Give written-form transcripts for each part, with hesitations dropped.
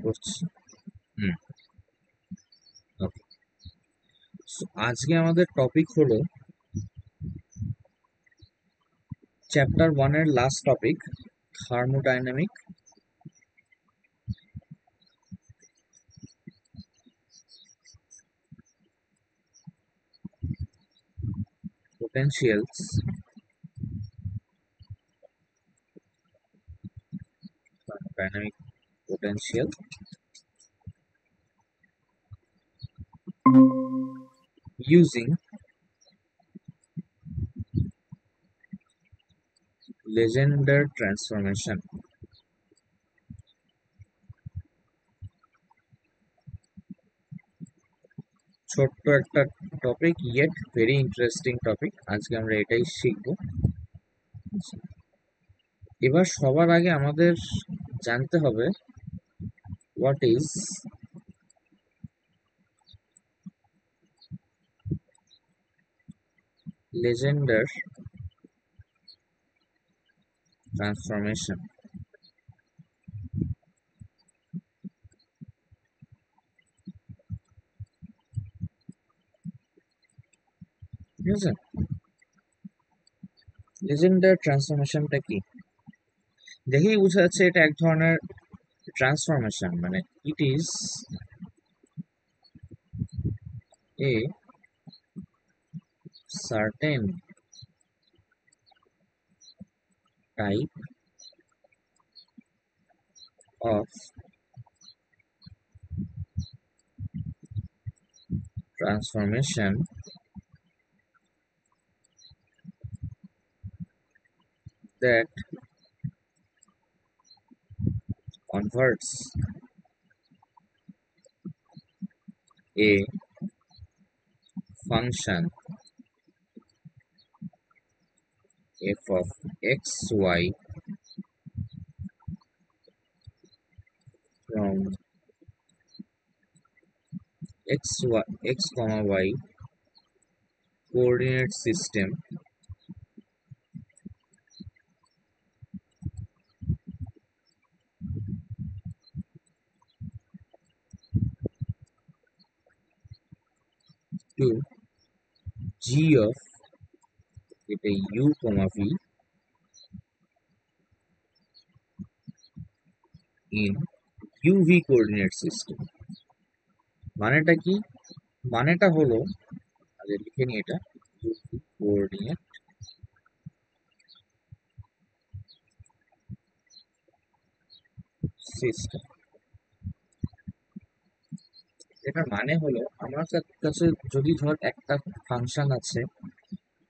করছি। ওকে, আজকে আমাদের টপিক হলো চ্যাপ্টার 1 এর last topic, thermodynamic potentials thermodynamic potential using Legendre transformation. ছোট্ট একটা topic, yet very interesting topic. আজকে আমরা এটাই শিখবো। এবার সবার আগে আমাদের জানতে হবে হোয়াট ইজ Legendre transformation. ঠিক আছে, লেজেন্ডার ট্রান্সফরমেশনটা কি দেখেই বোঝা যাচ্ছে এটা এক ধরনের ট্রান্সফরমেশন, মানে it is a certain type of transformation that converts a function f of xy from x comma y coordinate system to g of এটা u comma v in uv coordinate system। মানেটা কি? মানেটা হলো, আগে লিখে নি এটা, uv coordinate system। এটার মানে হলো আমার কাছে যদি ধর একটা ফাংশন আছে,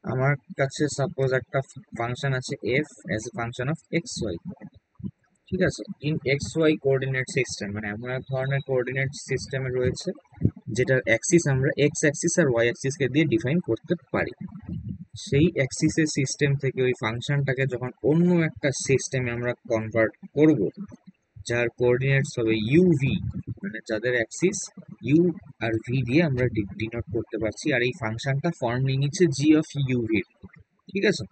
আমার কাছে সাপোজ একটা ফাংশন আছে f as a function of x y, ঠিক আছে, in x y coordinate system, মানে এমন এক ধরনের কোঅর্ডিনেট সিস্টেমে রয়েছে যেটার অ্যাক্সিস আমরা এক্স অ্যাক্সিস আর ওয়াই অ্যাক্সিসকে দিয়ে ডিফাইন করতে পারি। সেই অ্যাক্সিসের সিস্টেম থেকে ওই ফাংশনটাকে যখন অন্য একটা সিস্টেমে আমরা কনভার্ট করব, যার কোঅর্ডিনেটস হবে ইউভি, মানে যাদের অ্যাক্সিস ইউ আর ভি দিয়ে আমরা ডিনোট করতে পারছি, আর এই ফাংশনটা ফর্ম নিয়ে নিচ্ছে জি অফ ইউভি। ঠিক আছে,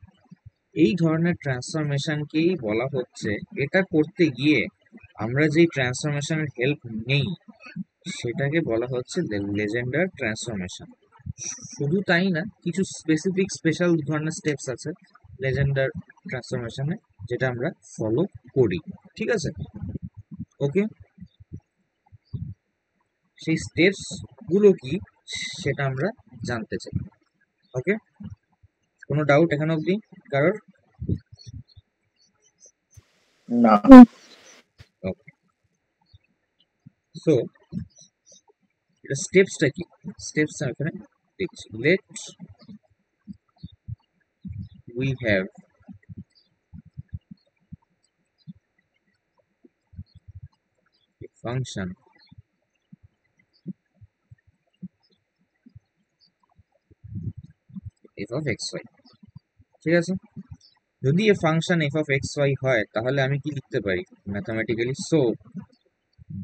এই ধরনের ট্রান্সফরমেশনকেই বলা হচ্ছে, এটা করতে গিয়ে আমরা যেই ট্রান্সফরমেশনের হেল্প নেই সেটাকে বলা হচ্ছে লেজেন্ডার ট্রান্সফরমেশন। শুধু তাই না, কিছু স্পেসিফিক স্পেশাল ধরনের স্টেপস আছে লেজেন্ডার ট্রান্সফরমেশনে যেটা আমরা ফলো করি। ঠিক আছে, ওকে, সেই স্টেপস গুলো কি সেটা আমরা জানতে চাই। ওকে, কোনো ডাউট এখানে অবধি কারোর? না। ওকে, সো এটা স্টেপসটা কি, স্টেপস এখানে দেখছি। Let we have a function f of xy। ঠিক আছে, যদি a function f of xy হয় তাহলে আমি কি লিখতে পারি mathematically? So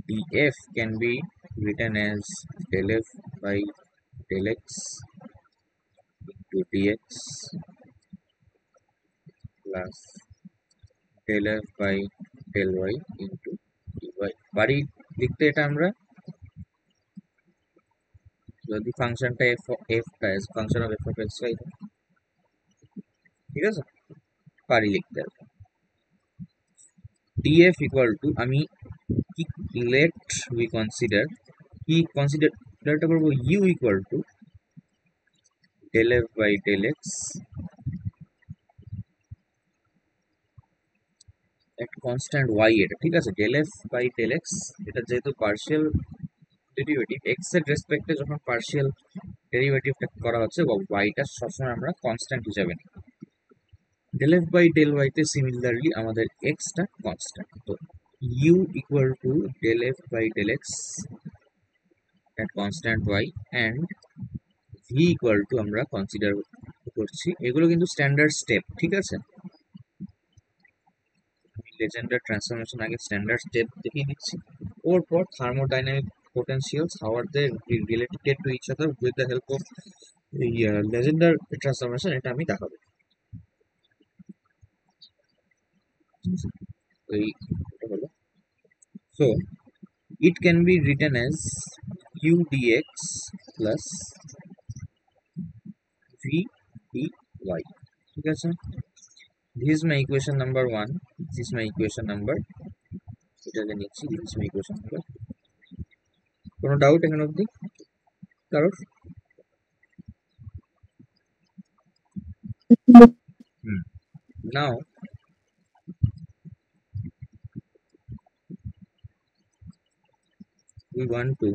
df can be written as del f by del x into dx plus del f by del y into dy। পারি লিখতে এটা আমরা যদি ফাংশনটা এফটা function of f of x y, ঠিক আছে, পারি লিখতে। df ইকুয়াল টু আমি কি লেট উই কনসিডার কি কনসিডারটা করবো u equal to del f by del x একটা কনস্ট্যান্ট ওয়াই, এটা ঠিক আছে, del f by del x, এটা যেহেতু পার্শিয়াল ডেরিভেটিভ এক্স এর রেসপেক্টে যখন পার্শিয়াল ডেরিভেটিভটা করা হচ্ছে, ওয়াইটা সবসময় আমরা কনস্ট্যান্ট হিসাবে নিই। ডেল এফ বাই ডেল ওয়াইতে সিমিলারলি আমাদের এক্সটা কনস্ট্যান্ট, তো u equal to del f by del x at constant y and v equal to আমরা কনসিডার করছি, এগুলো কিন্তু স্ট্যান্ডার্ড স্টেপ, ঠিক আছে। লেজেন্ডার ট্রান্সফরমেশন আগে স্ট্যান্ডার্ড স্টেপ দেখিয়ে দিচ্ছি, ওরপর thermodynamic potentials how are they related to each other with the help of Legendre transformation, এটা আমি দেখাবো। এই এটা হলো, so it can be written as u dx plus v dy, ঠিক আছে। This is my equation number 1, this is my equation number, এটাকে নিচ্ছি, this is my equation number। কোনো ডাউট এখানে অবধি কারোর? Now we want to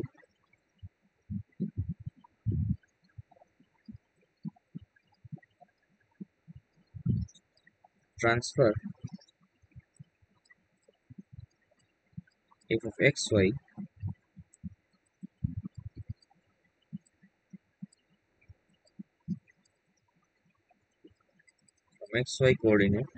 transfer f of xy from xy coordinate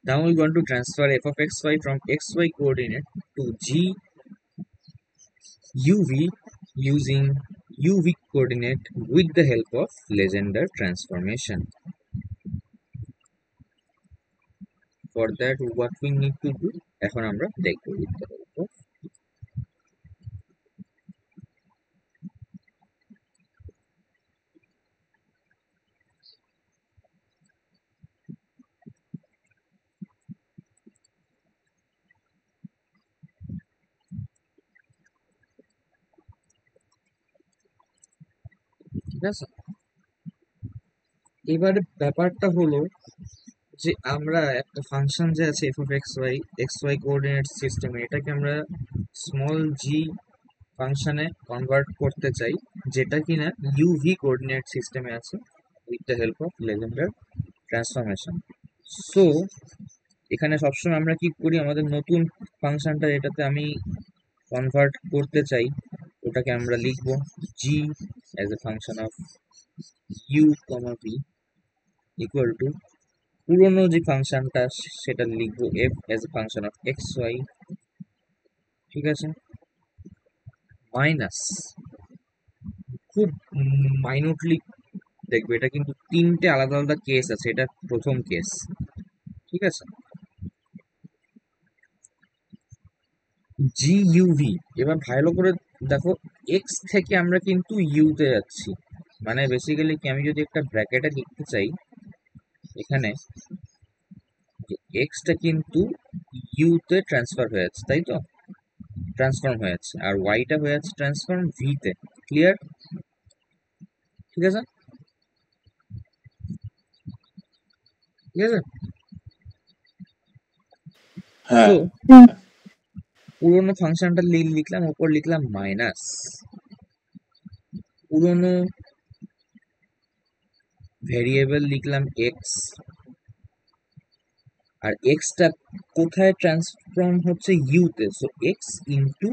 now we want to transfer f of xy from xy coordinate to g uv using uv coordinate with the help of Legendre transformation. For that what we need to do, এখন আমরা দেখব লিখতে পারবো। ঠিক আছে, এবারে ব্যাপারটা হলো যে আমরা একটা ফাংশন যে আছে f of x y coordinate সিস্টেমে, এটাকে আমরা স্মল জি ফাংশনে কনভার্ট করতে চাই, যেটা কিনা ইউভি কোঅর্ডিনেট সিস্টেমে আছে with the help of Legendre transformation. So এখানে সবসময় আমরা কি করি, আমাদের নতুন ফাংশনটা এটাতে আমি কনভার্ট করতে চাই, ওটাকে আমরা লিখব g as a function of u comma v equal to পুরোনো যে ফাংশনটা সেটা লিখবো f as a function of x y, ঠিক আছে, মাইনাস খুব মাইনরলি দেখবে, এটা কিন্তু তিনটে আলাদা আলাদা কেস আছে, এটা প্রথম কেস, ঠিক আছে। জি ইউভি, এবার ভালো করে দেখো, এক্স থেকে আমরা কিন্তু ইউতে যাচ্ছি, মানে বেসিক্যালি কি, আমি যদি একটা ব্র্যাকেটে লিখতে চাই এখানে এক্সটা কিন্তু ইউতে ট্রান্সফার হয়ে যাচ্ছে, তাই তো, ট্রান্সফর্ম হয়ে যাচ্ছে, আর ওয়াইটা হয়ে যাচ্ছে ট্রান্সফর্ম ভিতে, ক্লিয়ার, ঠিক আছে, ঠিক আছে। হ্যাঁ তো পুরোনো ফাংশনটা লিখলাম, ওপর লিখলাম মাইনাস পুরোনো ভেরিয়েবল লিখলাম এক্স, আর এক্সটা কোথায় ট্রান্সফর্ম হচ্ছে ইউতে, সো এক্স ইন্টু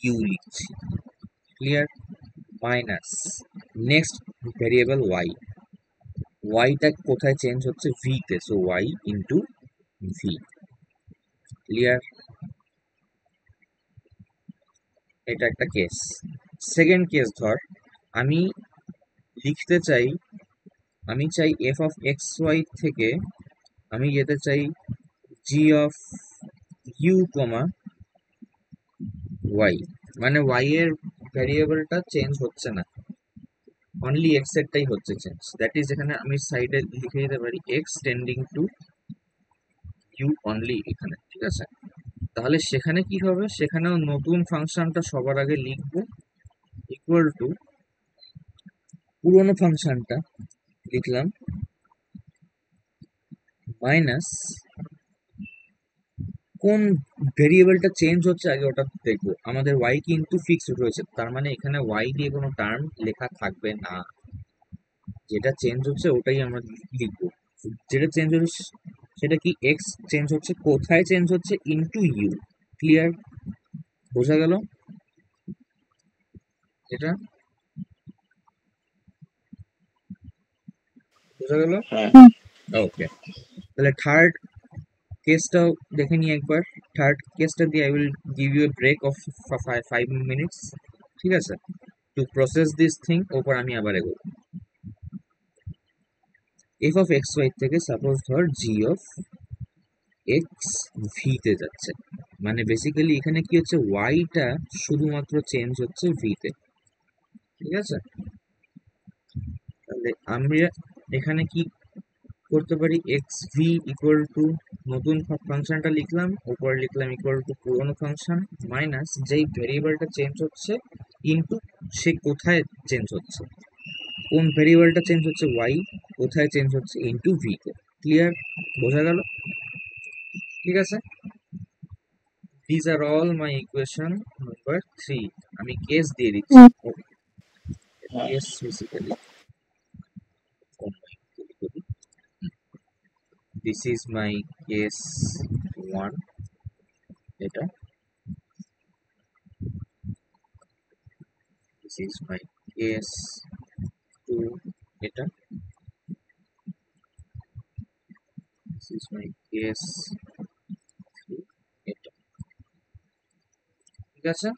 ইউ লিখছি, clear, minus next variable y, ওয়াইটা কোথায় চেঞ্জ হচ্ছে ভিতে, so y into v. Clear? এটা একটা কেস। সেকেন্ড কেস ধর আমি লিখতে চাই, আমি চাই এফ অফ এক্স ওয়াই থেকে আমি যেতে চাই জি অফ ইউ কমা ওয়াই, মানে ওয়াই এর ভ্যারিয়েবলটা চেঞ্জ হচ্ছে না, অনলি এক্স এরটাই হচ্ছে চেঞ্জ। দ্যাট ইজ এখানে আমি সাইডে লিখে দিতে পারি x tending to u only এখানে, ঠিক আছে? তাহলে সেখানে কি হবে, সেখানেও নতুন ফাংশনটা সবার আগে লিখবো ইকুয়াল টু পুরোনো ফাংশনটা লিখলাম মাইনাস কোন ভেরিয়েবলটা চেঞ্জ হচ্ছে আগে ওটা দেখবো। আমাদের ওয়াই কিন্তু ফিক্সড রয়েছে, তার মানে এখানে ওয়াই দিয়ে কোনো টার্ম লেখা থাকবে না, যেটা চেঞ্জ হচ্ছে ওটাই আমরা লিখবো। যেটা চেঞ্জ হচ্ছে সেটা কি, এক্স চেঞ্জ হচ্ছে, কোথায় চেঞ্জ হচ্ছে, ইনটু ইউ। ক্লিয়ার? বোঝা গেল এটা? বোঝা গেল? হ্যাঁ। ওকে, তাহলে থার্ড কেসটাও দেখে নিই একবার। থার্ড কেসটা দিয়ে I will give you a break of 5 minutes, ঠিক আছে, টু প্রসেস দিস থিং। ওপর আমি আবার এগোবো। এফ অফ এক্স ওয়াই থেকে সাপোজ ধর জি অফ এক্স ভি তে যাচ্ছে, মানে বেসিক্যালি এখানে কি হচ্ছে, ওয়াইটা শুধুমাত্র চেঞ্জ হচ্ছে ভি তে, ঠিক আছে? তাহলে আমরা এখানে কি করতে পারি, এক্স ভি ইকুয়াল টু নতুন ফাংশনটা লিখলাম, উপরে লিখলাম ইকুয়াল টু পুরোনো ফাংশন মাইনাস যেই ভেরিয়েবলটা চেঞ্জ হচ্ছে ইনটু সে কোথায় চেঞ্জ হচ্ছে, কোন ভেরিয়েবলটা চেঞ্জ হচ্ছে, ওয়াই, কোথায় চেঞ্জ হচ্ছে, ইনটু ভি তে। ক্লিয়ার? বোঝা গেল? ঠিক আছে, this are all my equation number 3। আমি কেস দিয়ে দিচ্ছি। হ্যাঁ। Case basically this is my case 1, এটা দিস ইজ মাই কেস 2, এটা দিস ইজ মাই কেস 3, এটা। ঠিক আছে,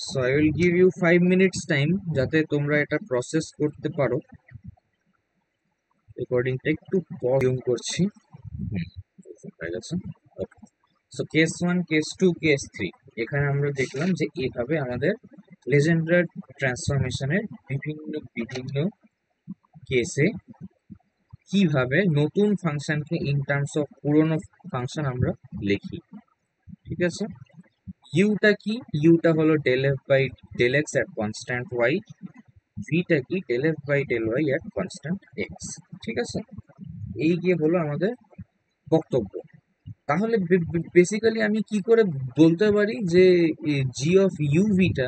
so I will give you 5 minutes time যাতে তোমরা এটা প্রসেস করতে পারো। রেকর্ডিংটা একটু পজ করছি। হয়ে গেছে। ওকে, সো কেস 1, কেস 2, কেস 3, এখানে আমরা দেখলাম যে এইভাবে আমাদের লেজেন্ডার ট্রান্সফরমেশনের বিভিন্ন বিভিন্ন কেসে কিভাবে নতুন ফাংশনকে ইন টার্মস অফ পুরনো ফাংশন আমরা লিখি। ঠিক আছে, ইউটা কি, ইউটা হলো del f by del x at constant y, ভিটা কি, del f by del y at constant x. ঠিক আছে, এই গিয়ে হলো আমাদের বক্তব্য। তাহলে বেসিক্যালি আমি কি করে বলতে পারি যে জি অফ ইউভিটা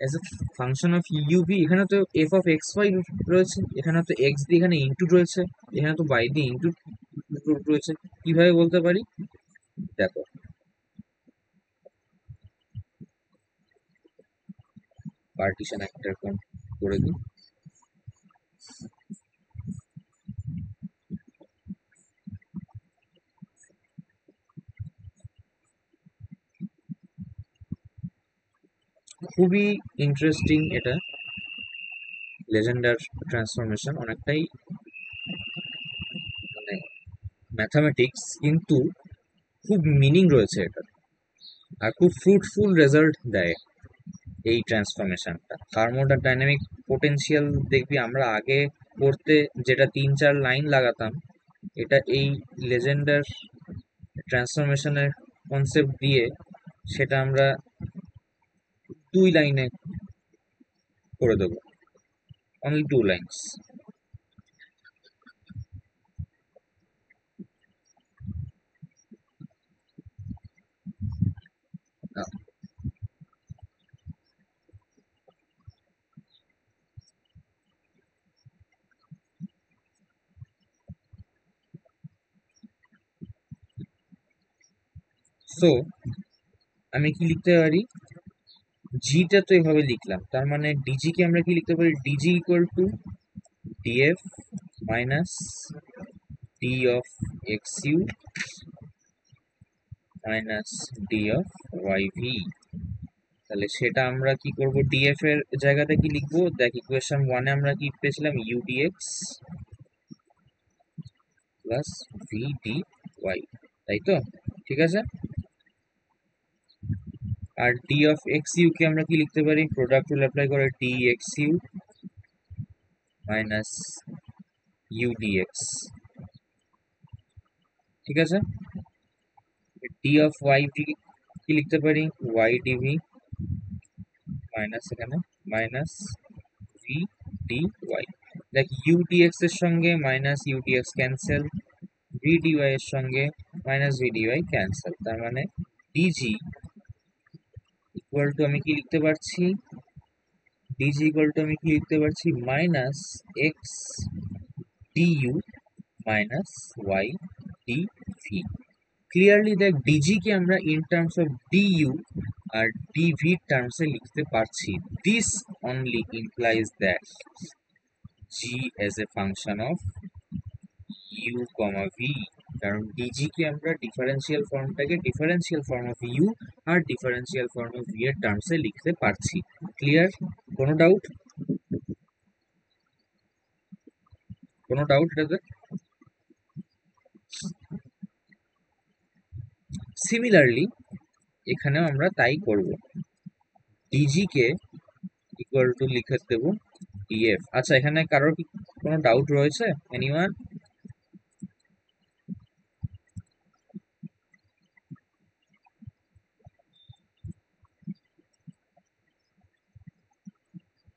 as a function of u v, এখানে তো এফ অফ এক্স ওয়াই রয়েছে, এখানে তো এক্স দিয়ে এখানে ইন্টু রয়েছে, এখানে তো ওয়াই দিয়ে ইন্টু রয়েছে, কিভাবে বলতে পারি দেখো। পার্টিশন একটা এরকম করে দিই। খুবই ইন্টারেস্টিং এটা, লেজেন্ডার ট্রান্সফরমেশন অনেকটাই মানে ম্যাথামেটিক্স, কিন্তু খুব মিনিং রয়েছে এটা, আর খুব ফ্রুটফুল রেজাল্ট দেয় এই ট্রান্সফরমেশনটা। থার্মোডাইনামিক পোটেনশিয়াল দেখবি আমরা আগে পড়তে যেটা 3-4 লাইন লাগাতাম, এটা এই লেজেন্ডার ট্রান্সফরমেশনের কনসেপ্ট দিয়ে সেটা আমরা 2 লাইনে করে দেবো, অনলি 2 লাইনস। সো আমি কি লিখতে পারি, জিটা তো এভাবে লিখলাম, তার মানে ডিজি কে আমরা কি লিখতে পারি, dg equal to df minus d of xu minus d of y v. তাহলে সেটা আমরা কি করব, ডিএফ এর জায়গাতে কি লিখবো, দেখ ইকুয়েশন 1 এ আমরা কি পেয়েছিলাম, u dx plus v d y, তাই তো? ঠিক আছে। আর ডি অফ এক্স ইউ কে আমরা কি লিখতে পারি, প্রোডাক্ট রুল অ্যাপ্লাই করে d x u minus u dx. ঠিক আছে। ডি অফ ওয়াই ভি কি লিখতে পারি, ওয়াই ডিভি মাইনাস এখানে মাইনাস ভি ডি ওয়াই। দেখ ইউ ডিএক্স এর সঙ্গে minus u dx cancel, v dy এর সঙ্গে মাইনাস ভি ডিওয়াই ক্যান্সেল, তার মানে ডিজি ইকুয়াল টু আমি কি লিখতে পারছি, ডিজি ইকুয়াল টু আমি কি লিখতে পারছি, minus x du minus Y D V. Clearly দেখ ডিজি কে আমরা in terms of DU R DV টার্মসে লিখতে পারছি। This only implies that G as a function of u comma V, কারণ ডিজি কে আমরা differential ফর্মটাকে differential form of you R differential form of V এর টার্মসে লিখতে পারছি। Clear? কোনো doubt? কোনো doubt এটাতে? সিমিলারলি এখানেও আমরা তাই করব, ডিজি কে ইকুয়াল টু লিখে দেব ডিএফ। আচ্ছা, এখানে কারোর কি কোনো ডাউট রয়েছে? এনিওয়ান?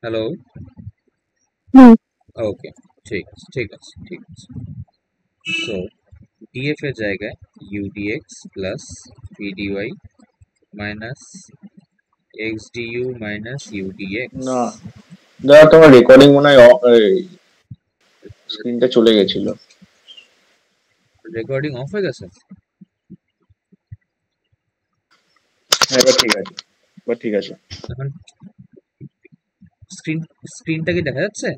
হ্যালো? ওকে, ঠিক আছে ঠিক আছে ঠিক আছে। সো ডিএফ এর জায়গায় u dx plus v dy minus x du minus u dx. না দাদা, তোমার রেকর্ডিং মনে হয় স্ক্রিনটা চলে গেছিল। রেকর্ডিং অফ হয়ে গেছে? হ্যাঁ, এবার ঠিক আছে, এবার ঠিক আছে। এখন স্ক্রিনটা কি দেখা যাচ্ছে?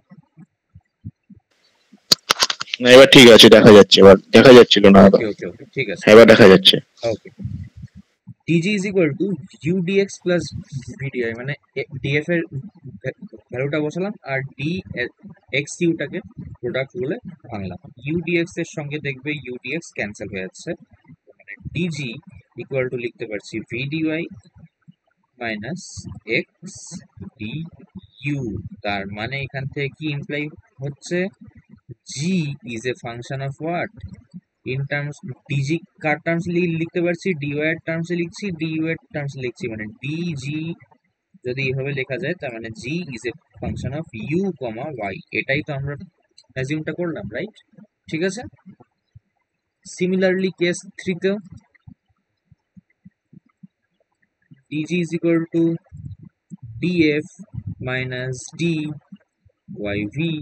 না, এবার ঠিক আছে, দেখা যাচ্ছে। এবার দেখা যাচ্ছিল না আগে। ওকে ওকে ওকে, ঠিক আছে। হ্যাঁ, এবার দেখা যাচ্ছে। Okay, d g is equal to u dx plus v d y, মানে ডিএফ এর ভ্যালুটা বসালাম আর ডি এক্স ইউটাকে প্রোডাক্ট বলে ভাঙলাম। ইউ ডিএক্স এর সঙ্গে দেখবে ইউ ডিএক্স ক্যান্সেল হয়ে যাচ্ছে, মানে ডিজি ইকুয়াল টু লিখতে পারছি v dy minus x d u. তার মানে এখান থেকে কি ইমপ্লাই হচ্ছে, g is a function of what, in terms d g কার টার্মস লিখতে পারছি, ডিওয়াই এর টার্মসে লিখছি, ডিইউ এর টার্মসে লিখছি, মানে ডিজি যদি এভাবে লেখা যায় তার মানে g is a function of u comma y. এটাই তো আমরা অ্যাজিউমটা করলাম, রাইট? ঠিক আছে। সিমিলারলি কেস 3 তেও dg is equal to df minus d y v,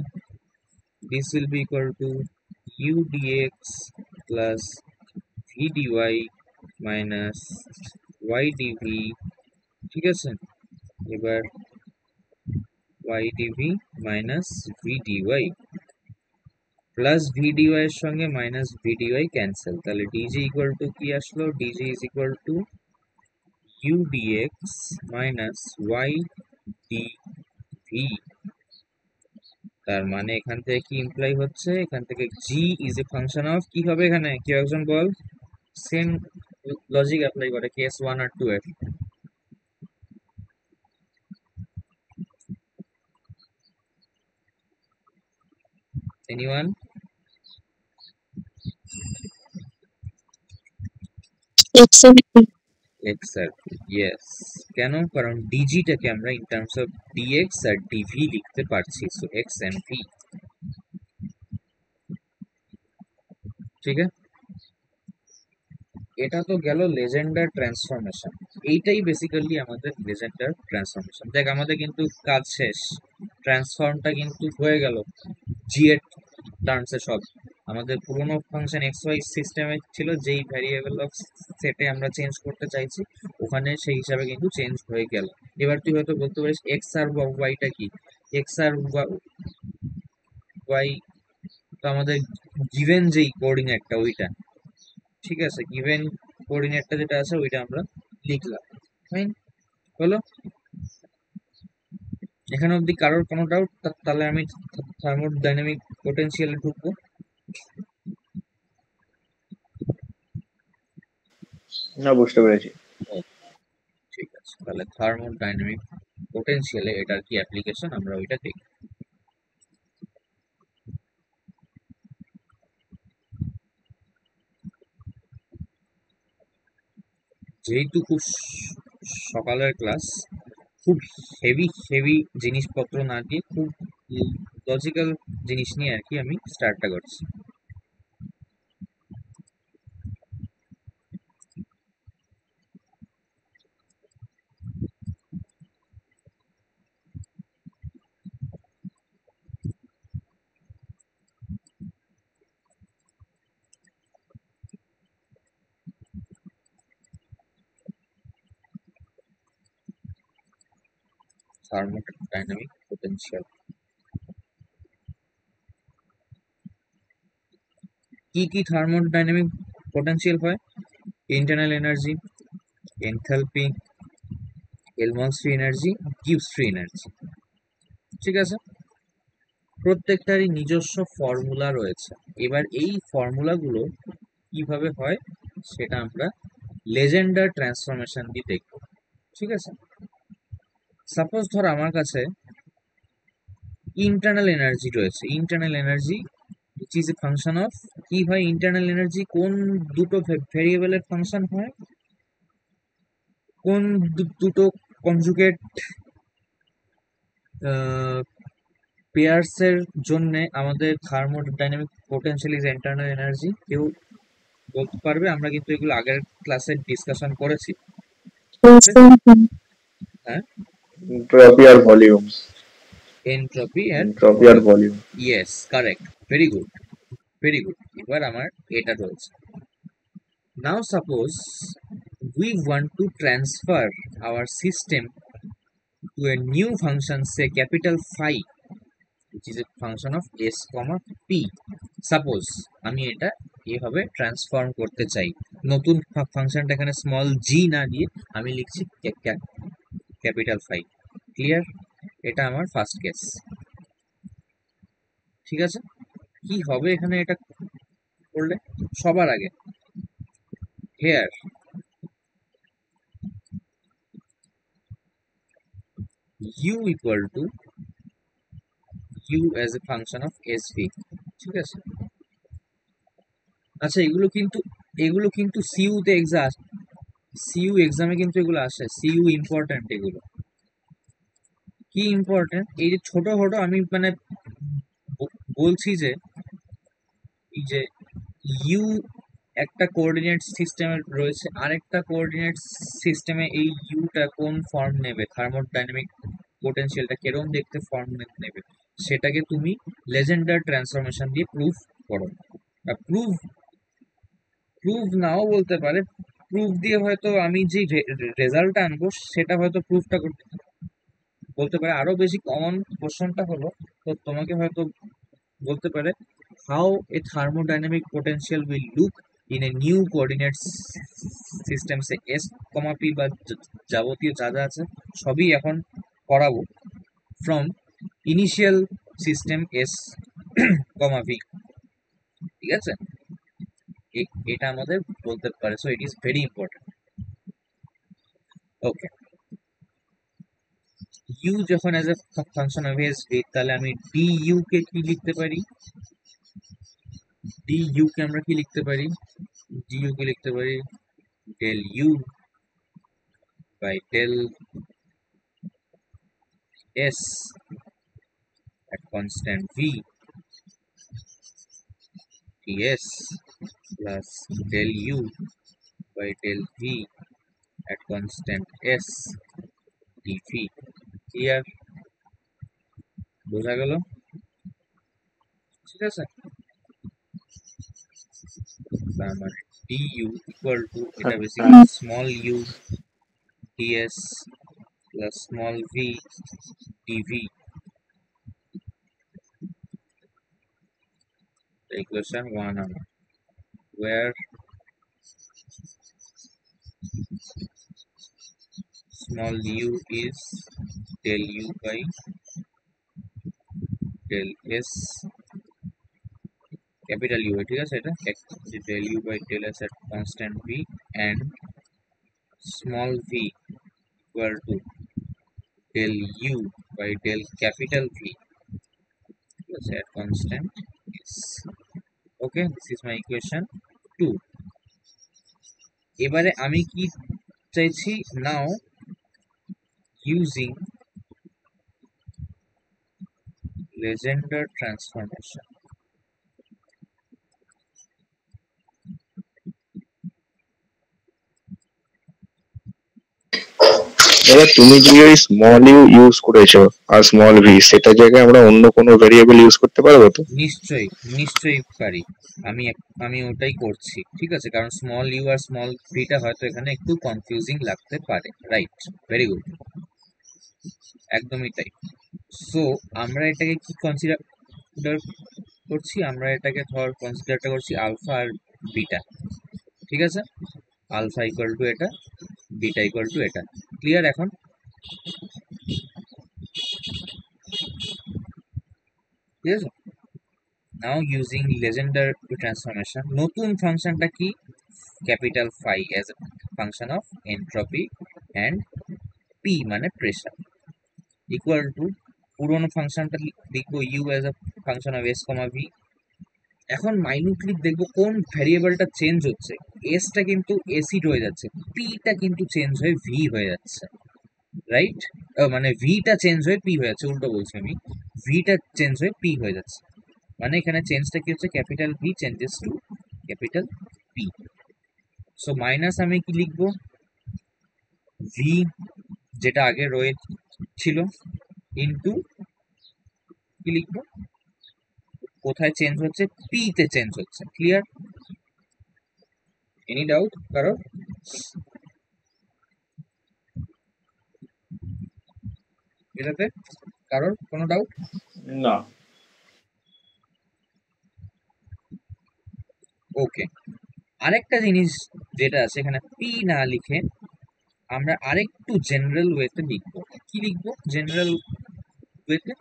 this will be equal to u dx plus v dy minus y dv। ঠিক আছে, এবার y dv minus v dy plus v dy এর সঙ্গে minus v dy cancel, তাহলে dg equal to কি আসলো, dg is equal two u dx minus y dv। তার মানে এখান থেকে কি ইমপ্লাই হচ্ছে, এখান থেকে g is a function of কি হবে, এখানে কেউ একজন বল, সেম লজিক অ্যাপ্লাই করে কেস 1 আর 2 এর। এনিওয়ান? Exactly, yes. কেন? কারণ ডিজিটাকে আমরা ইন টার্মস অফ ডিএক্স আর ডিভি লিখতে পারছি, সো এক্স এন্ড ভি। ঠিক আছে, এটা তো গেল লেজেন্ডার ট্রান্সফরমেশন। এইটাই বেসিক্যালি আমাদের লেজেন্ডার ট্রান্সফরমেশন। দেখ আমাদের কিন্তু কাজ শেষ, ট্রান্সফর্মটা কিন্তু হয়ে গেল জি এর টার্মসে সব। আমাদের পুরোনো ফাংশন এক্স ওয়াই সিস্টেমে ছিল, যেই ভ্যারিয়েবল অফ সেটে আমরা চেঞ্জ করতে চাইছি ওখানে সেই হিসাবে কিন্তু চেঞ্জ হয়ে গেল। এবার তুই হয়তো বলতে পারিস এক্স আর ওয়াইটা কি, এক্স আর ওয়াই তো আমাদের গিভেন যেই কোঅর্ডিনেটটা ওইটা, ঠিক আছে, গিভেন কোঅর্ডিনেটটা যেটা আছে ওইটা আমরা লিখলাম। ফাইন, হলো। এখানে অবধি কারোর কোনো ডাউট? তাহলে আমি থার্মোডাইনামিক পোটেনশিয়ালে ঢুকবো। না, বুঝতে পেরেছি। ও, ঠিক আছে, তাহলে থার্মোডাইনামিক পোটেনশিয়ালে এটার কি অ্যাপ্লিকেশন আমরা ওইটা দেখি। যেহেতু খুব সকালের ক্লাস, খুব হেভি হেভি জিনিসপত্র না দিয়ে খুব লজিক্যাল জিনিস নিয়ে আর কি আমি স্টার্টটা করছি। থার্মোডাইনামিক পোটেনশিয়াল কি কি? থার্মোডাইনামিক পোটেনশিয়াল হয়: internal energy, enthalpy, Helmholtz free energy, Gibbs free energy. ঠিক আছে, প্রত্যেকটারই নিজস্ব ফর্মুলা রয়েছে। এবার এই ফর্মুলাগুলো কিভাবে হয় সেটা আমরা লেজেন্ডার ট্রান্সফরমেশন দিয়ে দেখব। ঠিক আছে, সাপোজ ধর আমার কাছে ইন্টারনাল এনার্জি রয়েছে। Internal energy which is a function of কি হয়? ইন্টারনাল এনার্জি কোন দুটো ভেরিয়েবলের ফাংশন হয়? কোন দুটো কনজুগেট পেয়ার্স এর জন্য আমাদের thermodynamic potential is internal energy? কেউ বলতে পারবে? আমরা কিন্তু এগুলো আগের ক্লাসে ডিসকাশন করেছি। হ্যাঁ, এন্ট্রপি আর ভলিউম। এনট্রপি এন্ড এন্ট্রপি আর volume. Volume. Yes, correct, very good, very good. এবার আমার এটা রয়েছে। Now suppose we want to transfer our system to a new function, say capital phi, which is a function of s comma p. Suppose আমি এটা এভাবে transform করতে চাই। নতুন ফাংশনটা এখানে স্মল জি না দিয়ে আমি লিখছি ক্যাপিটাল ফাই। ক্লিয়ার? এটা আমার ফার্স্ট কেস। ঠিক আছে, কি হবে এখানে এটা করলে? সবার আগে hair u equal to u as a function of sv। ঠিক আছে, আচ্ছা, এগুলো কিন্তু সিইউ তে সিইউ এক্সামে কিন্তু এগুলো আসে। সিইউ ইম্পর্ট্যান্ট এগুলো। কি ইম্পর্ট্যান্ট? এই যে ছোট ছোট আমি মানে বলছি যে এই যে ইউ একটা কোঅর্ডিনেট সিস্টেমে রয়েছে, আরেকটা কোঅর্ডিনেট সিস্টেমে এই ইউটা কোন ফর্ম নেবে, থার্মোডাইনামিক পোটেনশিয়ালটা কিরকম দেখতে ফর্ম নেবে, সেটাকে তুমি লেজেন্ডার ট্রান্সফরমেশন দিয়ে প্রুফ করো। প্রুফ প্রুফ নাও বলতে পারে, প্রুফ দিয়ে হয়তো আমি যে রেজাল্টটা আনবো সেটা হয়তো প্রুফটা করতে বলতে পারে। আরো বেশি কমন কোশ্চেনটা হলো, তো তোমাকে হয়তো বলতে পারে how a thermodynamic potential will look in a new coordinate system, say s comma p বা যাবতীয় যা যা আছে সবই এখন করাবো from initial system s comma v. ঠিক আছে, এটা আমাদের বলতে পারে। So it is very important. Okay, u যখন as a function of s v, তাহলে আমি ডি ইউ কে কি লিখতে পারি? ডি ইউ কে আমরা কি লিখতে পারি? ডি ইউ কে লিখতে পারি del u by del s at constant v ds plus del u by del v at constant s dv। Clear? বোঝা গেল? ঠিক আছে, তার মানে du ইকুয়াল টু, এটা basically small u ds plus small v dv। equation 1 আমার, where small u is del u by del s capital U, ঠিক আছে, এটা del u by del s at constant v and small v equal to del u by del capital V, ঠিক আছে, at constant s. Okay, this is my equation 2. এবারে আমি কি চাইছি, now using Legendre transformation. এবার তুমি যে ওই স্মল ইউ ইউজ করেছো আর স্মল ভি, সেটা জায়গায় আমরা অন্য কোনো ভেরিয়েবল ইউজ করতে পারবো তো? নিশ্চয়ই নিশ্চয়ই পারি। আমি ওটাই করছি, ঠিক আছে, কারণ স্মল ইউ আর স্মল ভিটা হয়তো এখানে একটু কনফিউজিং লাগতে পারে, রাইট? ভেরি গুড, একদমই তাই। সো আমরা এটাকে কি কনসিডার করছি, আমরা এটাকে কনসিডারটা করছি আলফা আর বিটা, ঠিক আছে, আলফা ইকুয়াল টু এটা, বিটা ইকুয়াল টু এটা। ক্লিয়ার এখন? ঠিক আছে, নাও ইউজিং লেজেন্ডার ট্রান্সফরমেশন, নতুন ফাংশনটা কি, capital phi as a function of entropy and p মানে প্রেশার ইকুয়াল টু পুরোনো ফাংশনটা লিখবো u as a function of s comma v. এখন মাইনুটলি দেখবো কোন ভ্যারিয়েবলটা চেঞ্জ হচ্ছে, এসটা কিন্তু এসি হয়ে যাচ্ছে, পিটা কিন্তু চেঞ্জ হয়ে ভি হয়ে যাচ্ছে, রাইট? মানে ভিটা চেঞ্জ হয়ে পি হয়ে যাচ্ছে, উল্টো বলছি আমি, ভিটা চেঞ্জ হয়ে পি হয়ে যাচ্ছে, মানে এখানে চেঞ্জটা কি হচ্ছে, capital V changes to capital P. So minus আমি কি লিখবো, ভি যেটা আগে রয়েছিল ইনটু কি লিখবো, কোথায় চেঞ্জ হচ্ছে, পি তে চেঞ্জ হচ্ছে। ক্লিয়ার? এনি ডাউট কারো এটাতে? কারোর কোনো ডাউট? না। ওকে, আরেকটা জিনিস যেটা আছে এখানে, পি না লিখে আমরা আরেকটু জেনারেল ওয়েতে লিখবো। কি লিখবো জেনারেল ওয়েতে?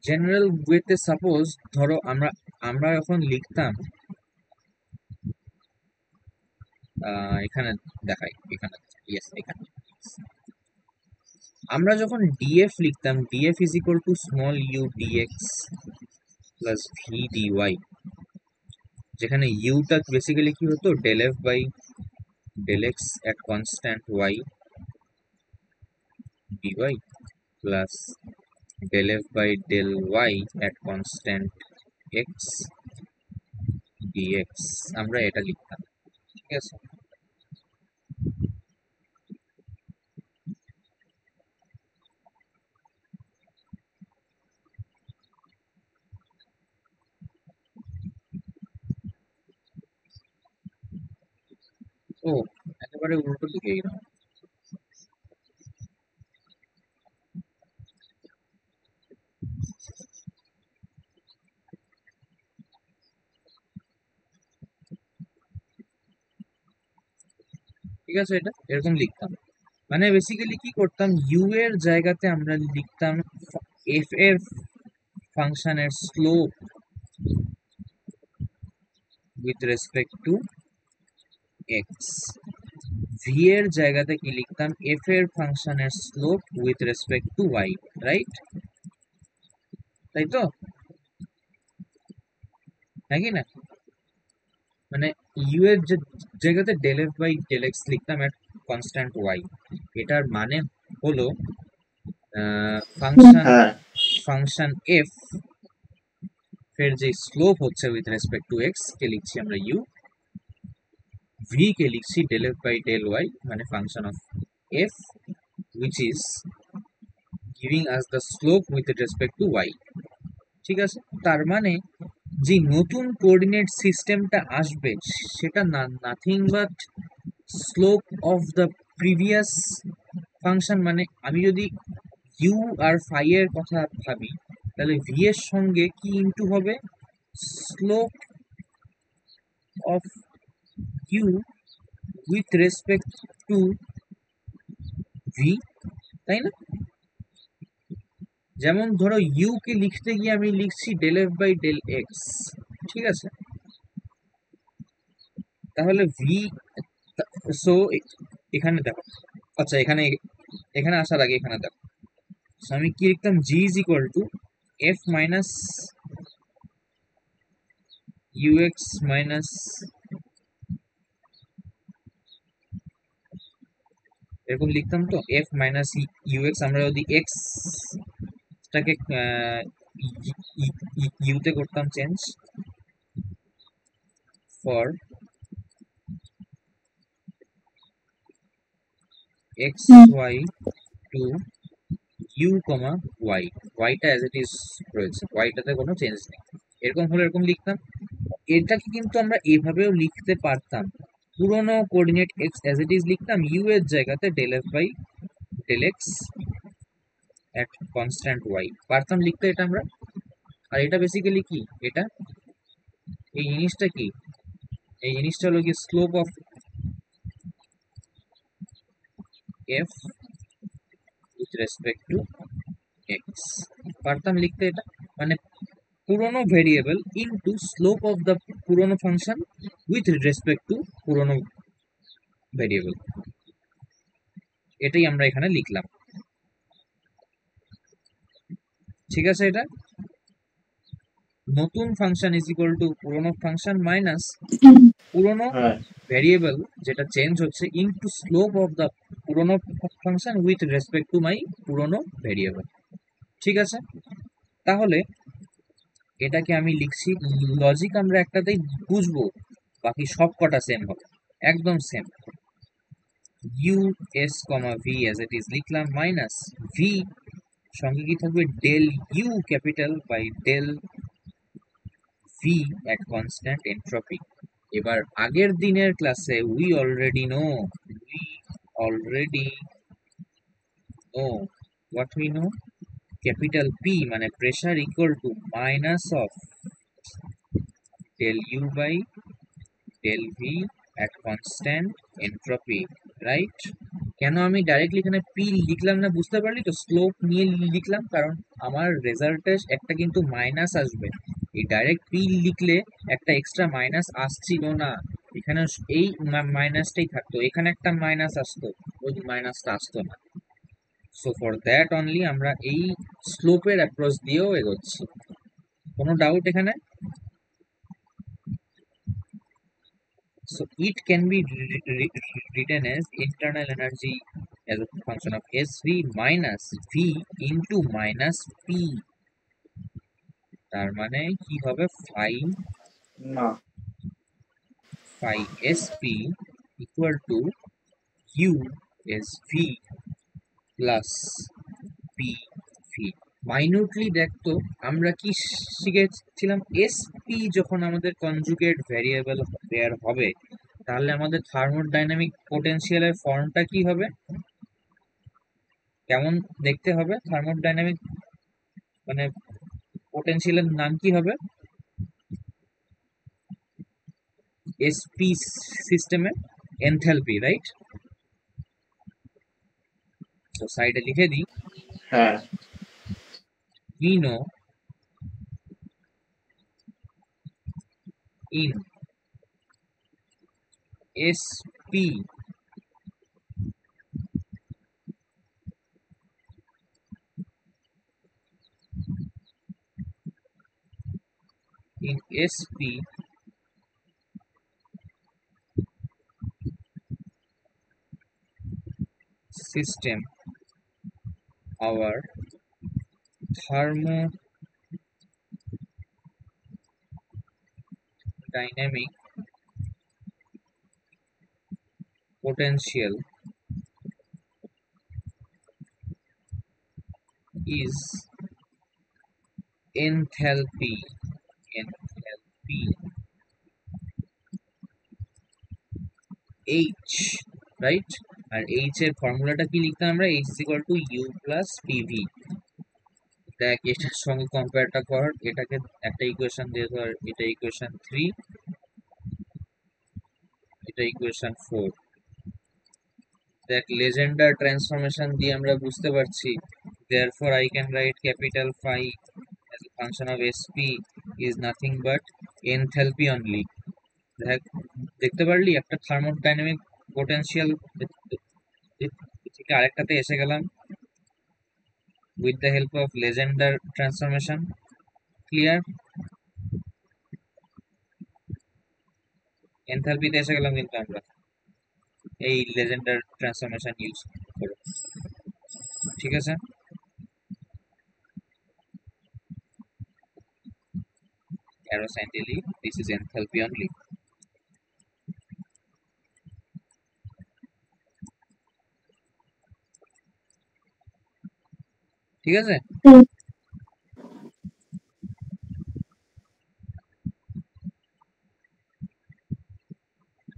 জেনারেল ওয়েতে সাপোজ ধরো আমরা আমরা এখন লিখতাম, এখানে দেখাই, এখানে, ইয়েস, এখানে আমরা যখন ডিএফ লিখতাম, df is equal to small u dx plus v dy, যেখানে ইউটা বেসিক্যালি কি হতো, del f by del x at constant y dy plus del f by del y at constant x dx, আমরা এটা লিখতাম, ঠিক আছে। ও, একেবারে উল্টো দিকে গেলাম। ঠিক আছে, এটা এরকম লিখতাম, মানে বেসিক্যালি কি করতাম, ইউ এর জায়গাতে আমরা লিখতাম এফ এর ফাংশনের slope with respect to x, v এর জায়গাতে কি লিখতাম, এফ এর ফাংশনের slope with respect to y, right? তাই তো, নাকি না? মানে ইউ এর জায়গাতে del f by del x লিখতাম এট কনস্ট্যান্ট ওয়াই, এটার মানে হলো ফাংশন হ্যাঁ। ফাংশন এফ এর যে স্লোপ হচ্ছে উইথ রেসপেক্ট টু এক্স কে লিখছি আমরা ইউ, ভি কে লিখছি del f by del y, মানে function of f which is giving us the slope with respect to y, ঠিক আছে। তার মানে যে নতুন কোঅর্ডিনেট সিস্টেমটা আসবে সেটা nothing but slope of the previous function, মানে আমি যদি ইউ আর ফাই এর কথা ভাবি, তাহলে ভি এর সঙ্গে কি ইনটু হবে, slope of u with respect to v, তাই না? যেমন ধরো ইউ কে লিখতে গিয়ে আমি লিখছি del f by del x, ঠিক আছে? তাহলে ভি, সো এখানে দেখো, আচ্ছা এখানে এখানে আসার আগে এখানে দেখো, so আমি কি লিখতাম, g is equal to f minus u x minus, এরকম লিখতাম তো, এফ মাইনাস ইউএক্স, আমরা যদি এক্স টাকে ইউতে করতাম change, for x y to u comma y, ওয়াইটা অ্যাজ ইট ইজ রয়েছে, ওয়াইটাতে কোনো চেঞ্জ নেই, এরকম হলে এরকম লিখতাম। এটাকে কিন্তু আমরা এভাবেও লিখতে পারতাম, পুরোনো coordinate x as it is লিখতাম, ইউ এর জায়গাতে del f by del x at constant y, পারতাম লিখতে এটা আমরা। আর এটা বেসিক্যালি কি, এটা এই জিনিসটা কি, এই জিনিসটা হলো কি slope of F with respect to x, পারতাম লিখতে এটা, মানে পুরোনো variable into slope of the পুরোনো ফাংশন উইথ রেসপেক্ট টু পুরোনো ভেরিয়েবল, এটাই আমরা এখানে লিখলাম, ঠিক আছে? এটা নতুন ফাংশন ইজ ইকুয়াল টু পুরোনো ফাংশন মাইনাস পুরোনো হ্যাঁ, ভেরিয়েবল যেটা চেঞ্জ হচ্ছে ইনটু স্লোপ অফ দ্য পুরোনো function with respect to my পুরোনো ভেরিয়েবল, ঠিক আছে? তাহলে এটাকে আমি লিখছি, লজিক আমরা একটাতেই বুঝবো, বাকি সব কটা সেম হবে, একদম same. U S comma V as it is লিখলাম, মাইনাস ভি সঙ্গে কি থাকবে, del U capital by del V at constant entropy. এবার আগের দিনের ক্লাসে we already know what we know, capital P মানে pressure equal to minus of del you by del V at constant entropy, right? কেন আমি directly এখানে P লিখলাম না, বুঝতে পারলি তো? স্লোপ নিয়ে লিখলাম কারণ আমার রেজাল্টে একটা কিন্তু মাইনাস আসবে, এই ডাইরেক্ট পি লিখলে একটা এক্সট্রা মাইনাস আসছিল না, এখানে এই মাইনাসটাই থাকতো, এখানে একটা মাইনাস আসতো, ওই মাইনাসটা আসতো না। সো ফর দ্যাট অনলি আমরা এই স্লোপের অ্যাপ্রোচ দিয়েও এগোচ্ছি। কোনো ডাউট এখানে? So it can be written as internal energy as a function of SV minus V into minus P, তার মানে কি হবে, phi না, phi SP equal to U SV plus PV। Minutely দেখতো আমরা কি শিখেছিলাম, এসপি যখন আমাদের কনজুগেট ভ্যারিয়েবল পেয়ার হবে, তাহলে আমাদের থার্মোডাইনামিক পোটেনশিয়ালের ফর্মটা কি হবে, কেমন দেখতে হবে? থার্মোডাইনামিক মানে পোটেনশিয়ালের নাম কি হবে, এসপি সিস্টেমে এনথালপি, রাইট? তো সাইডে লিখে দিই, হ্যাঁ, we know in SP in SP system our thermodynamic potential is enthalpy, enthalpy H, right? আর H এর ফর্মুলাটা কি লিখতাম আমরা, H is equal to U plus PV, দেখ এটার সঙ্গে কম্পেয়ারটা কর, এটাকে একটা ইকুয়েশন দিয়ে ধর, এটা ইকুয়েশন 3, এটা ইকুয়েশন 4। দেখ লেজেন্ডার ট্রান্সফরমেশন দিয়ে আমরা বুঝতে পারছি therefore I can write capital phi as a function of sp is nothing but enthalpy only। দেখ, দেখতে পারলি একটা থার্মোডাইনামিক পোটেনশিয়াল থেকে আরেকটাতে এসে গেলাম with the help of Legendre transformation। Clear? এনথালপিতে এসে গেলাম কিন্তু আমরা এই লেজেন্ডার ট্রান্সফরমেশন ইউজ করে। ঠিক আছে, arrow sign delete, this is enthalpy only। ঠিক আছে,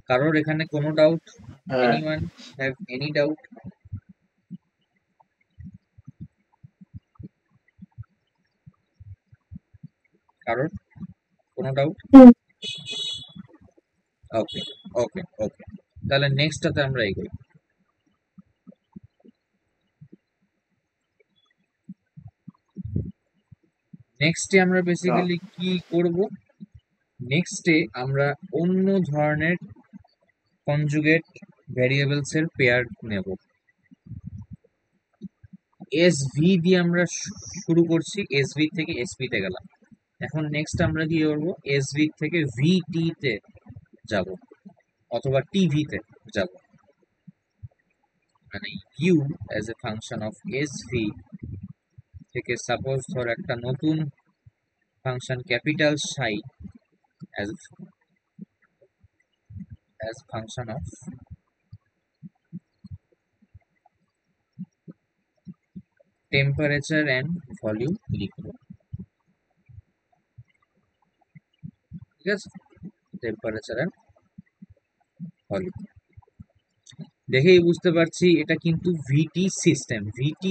কারোর এখানে কোনো ডাউট? হ্যাঁ, এনিওয়ান হ্যাভ এনি ডাউট? কারোর কোনো ডাউট? ওকে ওকে ওকে, তাহলে নেক্সটটাতে আমরা এগোই। নেক্সটে আমরা না, বেসিক্যালি কি করব? নেক্সটে আমরা অন্য ধরনের কনজুগেট ভ্যারিয়েবলস এর পেয়ার নেব। এসভি দিয়ে আমরা শুরু করছি, এসভি থেকে এসপি তে গেলাম। এখন নেক্সট আমরা কি করবো, এসভি থেকে ভিটি তে যাব, অথবা টিভি তে যাব। মানে u as a function of sv থেকে সাপোজ ধর একটা নতুন function capital psi as function of temperature and volume লিখবো। ঠিক আছে, টেম্পারেচার অ্যান্ড ভলিউম দেখেই বুঝতে পারছি এটা কিন্তু ভিটি সিস্টেম। ভিটি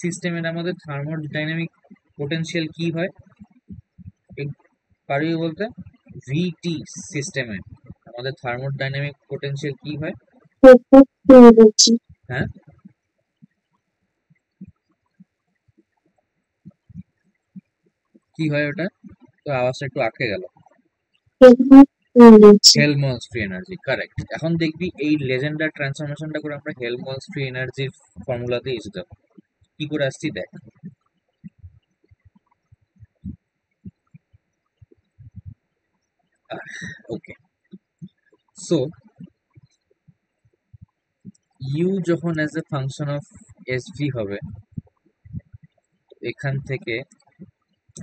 সিস্টেমের আমাদের থার্মোডাইনামিক পোটেনশিয়াল কি হয় পারবি বলতে? ভিটি সিস্টেমে আমাদের থার্মোডাইনামিক পোটেনশিয়াল কি হয়? হ্যাঁ, কি হয় ওটা? তো আওয়াজটা একটু আটকে গেল। হেলমহলটজ ফ্রি এনার্জি, কারেক্ট। এখন দেখবি এই লেজেন্ডার ট্রান্সফরমেশনটা করে আমরা হেলমহলটজ ফ্রি এনার্জির ফর্মুলাতে এসে যাবো। কি করে আসছি দেখ। ওকে, সো ইউ যখন as a function of SV হবে, এখান থেকে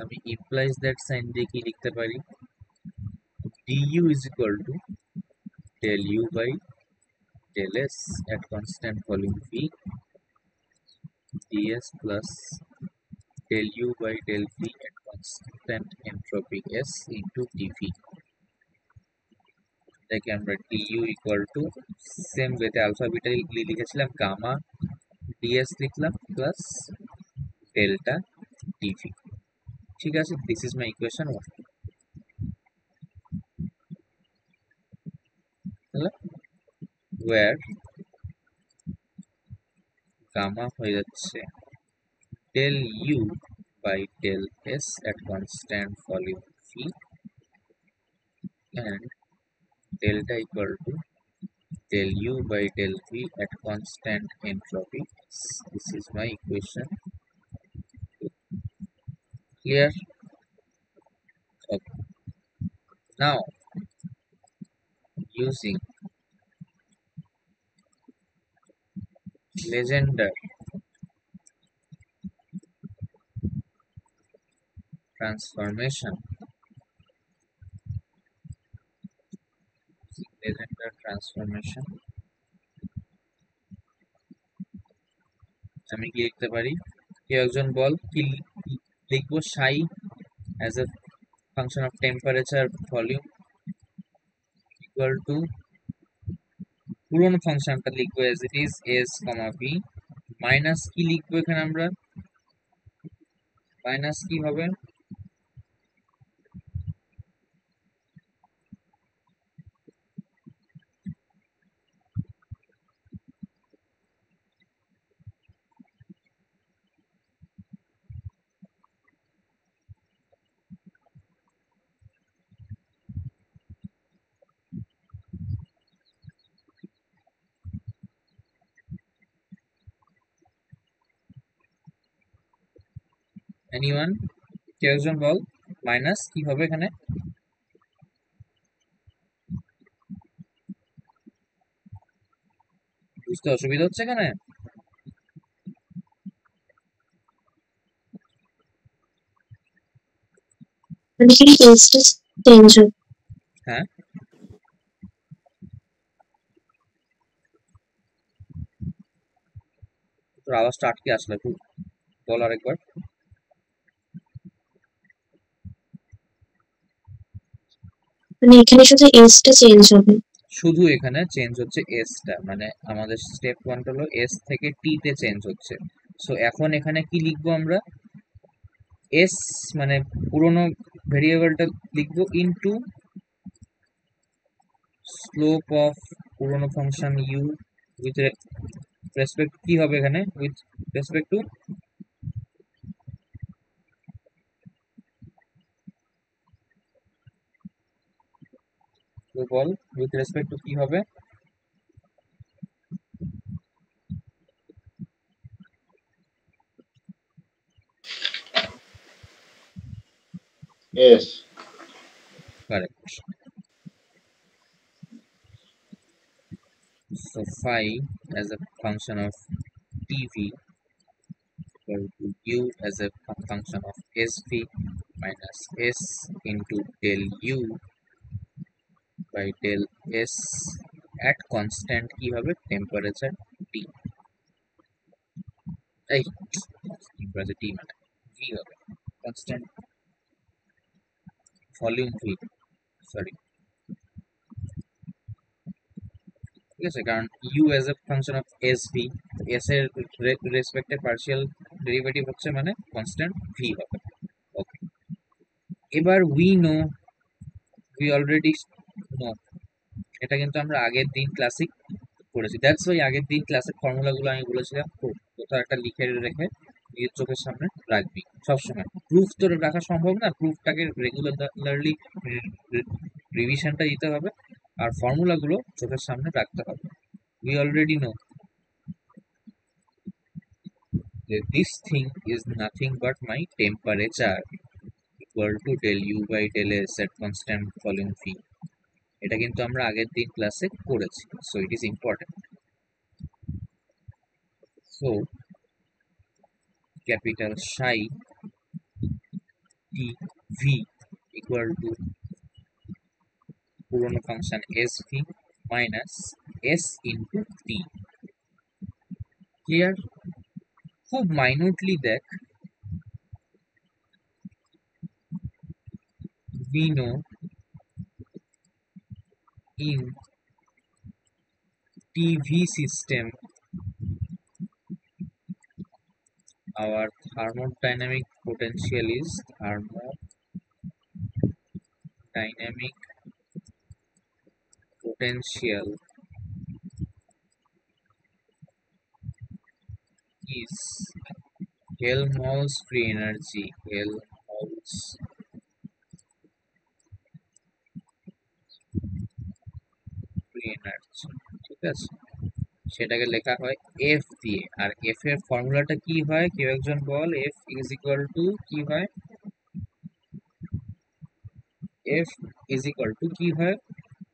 আমি ইমপ্লাইজ দ্যাট সাইন দিয়ে কি লিখতে পারি? du is equal to del u by del s at constant volume v ds plus del u by del v at constant entropy s into dv। এটাকে আমরা du equal to সেম ওয়েতে alpha beta লিখেছিলাম, gamma ds লিখলাম plus delta dv। ঠিক আছে, this is my equation 1। Where gamma হয়ে যাচ্ছে del u by del s at constant volume v and delta equal to del u by del v at constant entropy s। This is my equation 2। Clear? Okay. Now using Legendre transformation, Legendre transformation আমি কি লিখতে পারি? কেউ একজন বল কি লিখবো? সাই as a function of temperature volume equal to পুরনো ফাংশনটা লিখবো as it is s, v minus কি লিখবো এখানে আমরা? মাইনাস কি হবে? এনিওয়ান, কেউ একজন বল, মাইনাস কি হবে এখানে? বুঝতে অসুবিধা হচ্ছে এখানে? মানে কি এজটা চেঞ্জ হবে? হ্যাঁ, তোর আওয়াজটা আটকে আসলো, একটু বল আরেকবার। মানে এখানে শুধু এজটা চেঞ্জ হবে। শুধু এখানে চেঞ্জ হচ্ছে এসটা, মানে আমাদের স্টেপ ওয়ান হলো এস থেকে টি তে চেঞ্জ হচ্ছে। সো এখন এখানে কি লিখবো আমরা? এস মানে পুরোনো ভেরিয়েবলটা লিখবো ইনটু স্লোপ অফ পুরোনো ফাংশন ইউ উইথ রেসপেক্ট কি হবে এখানে? উইথ রেসপেক্ট টু, তো বল উইথ রেসপেক্ট টু কি হবে? Yes. Correct. So phi as a function of tv equal to u as a function of sv minus s into del u by del s at constant কি হবে? Temperature t, এই temperature t মানে v হবে constant volume v, sorry, ঠিক আছে, কারণ u as a function of sv, s এর রেসপেক্টে partial derivative হচ্ছে মানে কনস্ট্যান্ট v হবে। ওকে, এবার উই অলরেডি নো, এটা কিন্তু আমরা আগের দিন ক্লাসিক করেছি, দ্যাটস ওয়াই আগের দিন ক্লাসের ফর্মুলাগুলো আমি বলেছিলাম কোথাও একটা লিখে রেখে নিজের চোখের সামনে রাখবি সবসময়। প্রুফ তো রাখা সম্ভব না, প্রুফটাকে রেগুলারলি রিভিশনটা দিতে হবে, আর ফর্মুলাগুলো চোখের সামনে রাখতে হবে। উই অলরেডি নো যে this thing is nothing but my temperature equal to del you by del s at constant volume v. এটা কিন্তু আমরা আগের দিন ক্লাসে করেছি, so it is important. So capital psi t v equal to পুরনো ফাংশন sv minus s into t। Clear? খুব মাইনুটলি দেখ, we know in tv system our thermodynamic potential is thermodynamic potential is Helmholtz free energy, Helmholtz free energy, ঠিক আছে, সেটাকে লেখা হয় F দিয়ে। আর এফ এর ফর্মুলাটা কি হয়? কেউ একজন বল, এফ ইজ ইকুয়াল টু কি হয়? এফ ইজ ইকুয়াল টু কি হয়?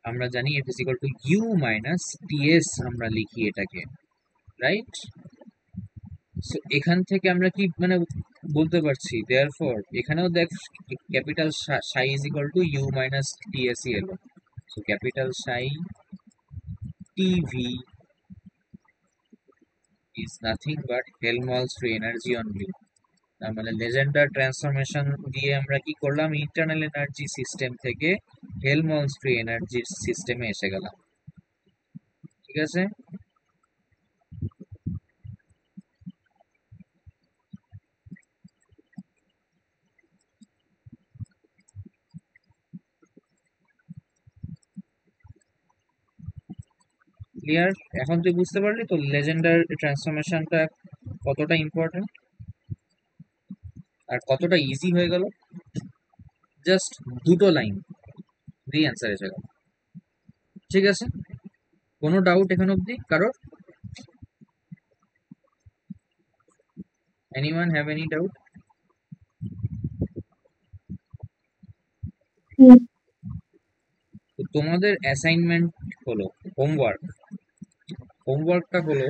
আমরা জানি f is equal to you minus ts, আমরা লিখি এটাকে, রাইট? সো এখান থেকে আমরা কি মানে বলতে পারছি, দেয়ারফর এখানেও দেখ capital psi is equal to you minus TS ই এলো। So capital psi TV is nothing but Helmholtz free energy only. তার মানে লেজেন্ডার ট্রান্সফরমেশন দিয়ে আমরা কি করলাম? ইন্টারনাল এনার্জি সিস্টেম থেকে হেলমহলটজ ফ্রি এনার্জির সিস্টেমে এসে গেলাম, ঠিক আছে? ক্লিয়ার? এখন তুই বুঝতে পারলি তো লেজেন্ডার ট্রান্সফরমেশনটা কতটা ইম্পর্টেন্ট আর কতটা ইজি হয়ে গেল। জাস্ট দুটো লাইন দিয়ে অ্যান্সার এসে গেল। ঠিক আছে, কোনো ডাউট এখন অবধি কারোর? Anyone have any doubt? Hmm. তো তোমাদের অ্যাসাইনমেন্ট হলো হোমওয়ার্কটা হলো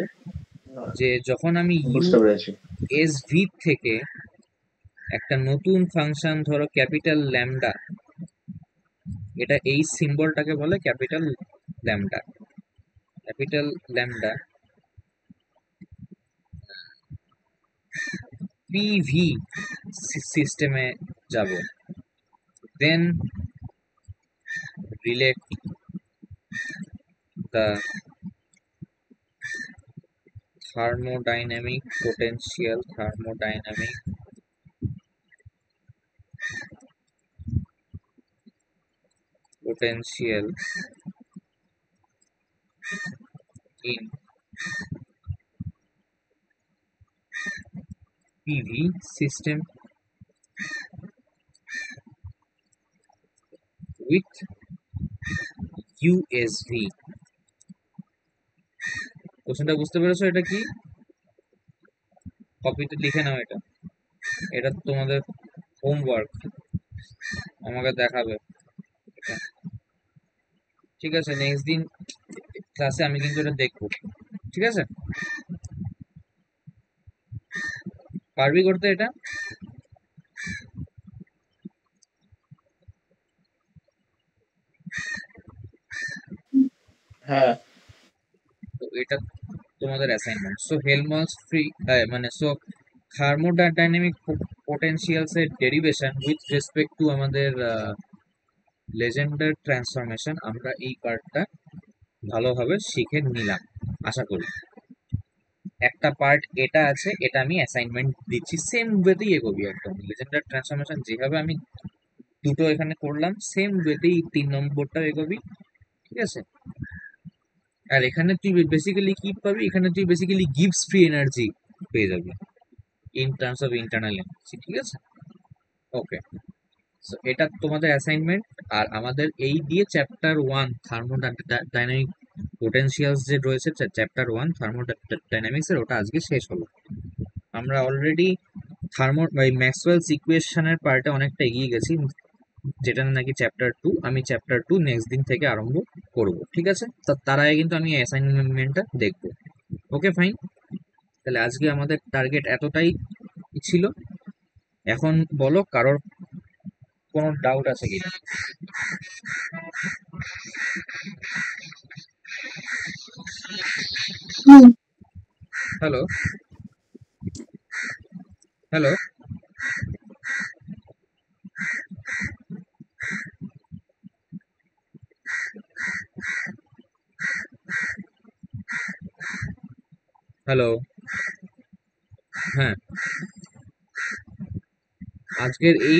যে যখন আমি বুঝতে পেরেছি। ইউএসভি থেকে একটা নতুন ফাংশন, ধরো ক্যাপিটাল ল্যামডা, এটা এই সিম্বলটাকে বলে capital lambda. Capital lambda PV সিস্টেমে যাব, then relate the thermodynamic potential in PV system with USV। কোশ্চেনটা বুঝতে পেরেছো? এটা কি? কপিতে লিখে নাও এটা, এটা তোমাদের হোমওয়ার্ক, আমাকে দেখাবে এটা। ঠিক আছে, নেক্সট দিন ক্লাসে আমি কিন্তু এটা দেখবো। ঠিক আছে, পারবি করতে এটা? হ্যাঁ। তো এটা তোমাদের অ্যাসাইনমেন্ট। সো থার্মোডাইনামিক পোটেনশিয়ালস এর ডেরিভেশন উইথ রেসপেক্ট টু আমাদের লেজেন্ডার ট্রান্সফরমেশন, আমরা এই পার্টটা ভালোভাবে শিখে নিলাম আশা করি। একটা পার্ট এটা আছে, এটা আমি অ্যাসাইনমেন্ট দিচ্ছি, সেম ওয়েতেই এগোবি একদম। লেজেন্ডার ট্রান্সফরমেশন যেভাবে আমি দুটো এখানে করলাম, সেম ওয়েতেই 3 নম্বরটাও এগোবি। ঠিক আছে, আর এখানে তুই বেসিক্যালি কি পাবি, এখানে তুই বেসিক্যালি গিভস ফ্রি এনার্জি পেয়ে যাবি in terms of internal energy. ঠিক আছে, ওকে। সো এটা তোমাদের অ্যাসাইনমেন্ট। আর আমাদের এই দিয়ে চ্যাপ্টার 1 থার্মোডাইনামিক পোটেনশিয়ালস যে রয়েছে, চ্যাপ্টার 1 থার্মোডাইনামিক্স এর, ওটা আজকে শেষ হলো। আমরা অলরেডি ম্যাক্সওয়েলস ইকুয়েশনের পার্টে অনেকটা এগিয়ে গেছি, যেটা নাকি চ্যাপ্টার 2। আমি চ্যাপ্টার 2 নেক্সট দিন থেকে আরম্ভ করব। ঠিক আছে, তার আগে কিন্তু আমি অ্যাসাইনমেন্টটা দেখবো। ওকে ফাইন, তাহলে আজকে আমাদের টার্গেট এতটাই ছিল। এখন বলো কারোর কোনো ডাউট আছে কিনা? হুম। Hello, hello, hello. হ্যাঁ, আজকের এই